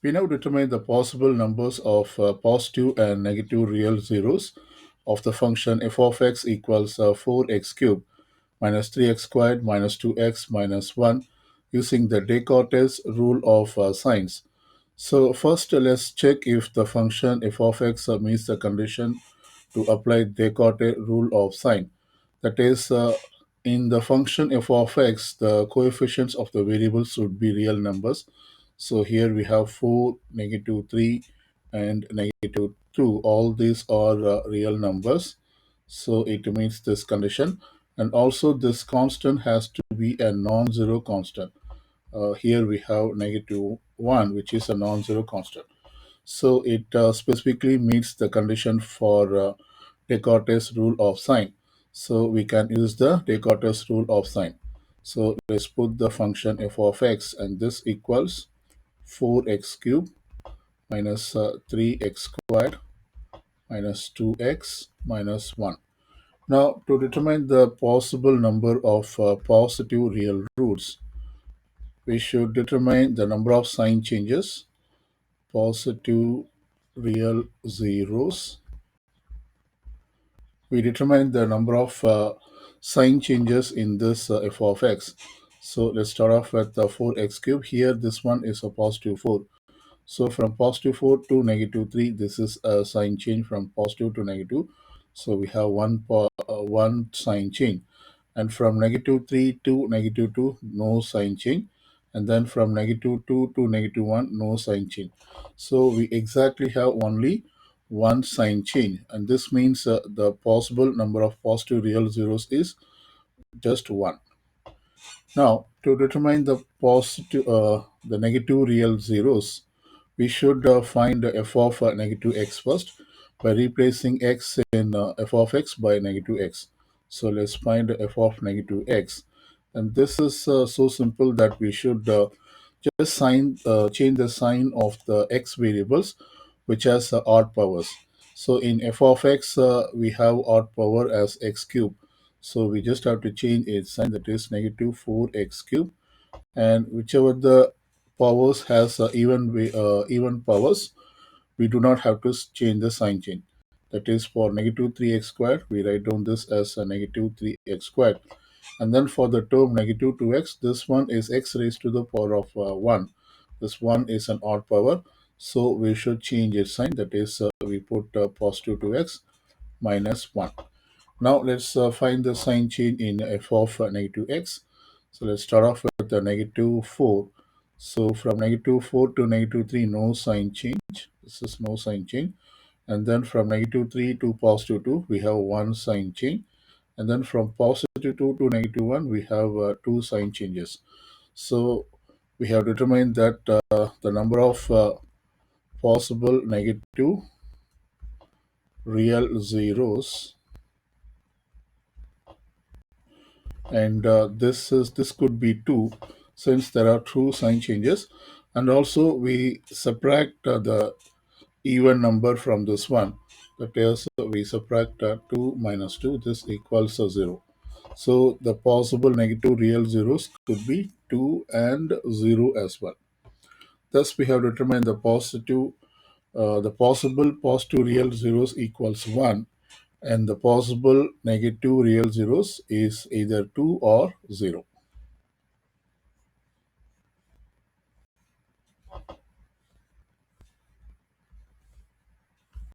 We now determine the possible numbers of positive and negative real zeros of the function f of x equals 4x cubed minus 3x squared minus 2x minus 1 using the Descartes rule of signs. So first let's check if the function f of x meets the condition to apply Descartes rule of sign. That is, in the function f of x, the coefficients of the variables should be real numbers. So here we have 4, negative 3, and negative 2. All these are real numbers. So it meets this condition. And also this constant has to be a non-zero constant. Here we have negative 1, which is a non-zero constant. So it specifically meets the condition for Descartes rule of sign. So we can use the Descartes rule of sign. So let's put the function f of x, and this equals 4x cubed minus 3x squared minus 2x minus 1. Now to determine the possible number of positive real roots, we should determine the number of sign changes, positive real zeros. We determine the number of sign changes in this f of x. So let's start off with 4x cubed. Here this one is a positive 4. So from positive 4 to negative 3, this is a sign change from positive to negative. So we have one sign change. And from negative 3 to negative 2, no sign change. And then from negative 2 to negative 1, no sign change. So we exactly have only one sign change. And this means the possible number of positive real zeros is just 1. Now, to determine the negative real zeros, we should find f of negative x first by replacing x in f of x by negative x. So let's find f of negative x. And this is so simple that we should just change the sign of the x variables which has odd powers. So in f of x, we have odd power as x cube. So we just have to change its sign, that is negative 4x cube, and whichever the powers has even powers, we do not have to change the sign chain. That is, for negative 3x squared, we write down this as a negative 3x squared. And then for the term negative 2x, this one is x raised to the power of 1. This one is an odd power. So we should change its sign. That is, we put positive 2x minus 1. Now let's find the sign change in f of negative x. So let's start off with the negative 4. So from negative 4 to negative 3, no sign change. This is no sign change. And then from negative 3 to positive 2, we have one sign change. And then from positive 2 to negative 1, we have two sign changes. So we have determined that the number of possible negative real zeros, and this could be 2 since there are two sign changes, and also we subtract the even number from this one. That is, we subtract 2 minus 2, this equals 0. So the possible negative real zeros could be 2 and 0 as well. Thus we have determined the possible positive real zeros equals 1, and the possible negative real zeros is either 2 or 0.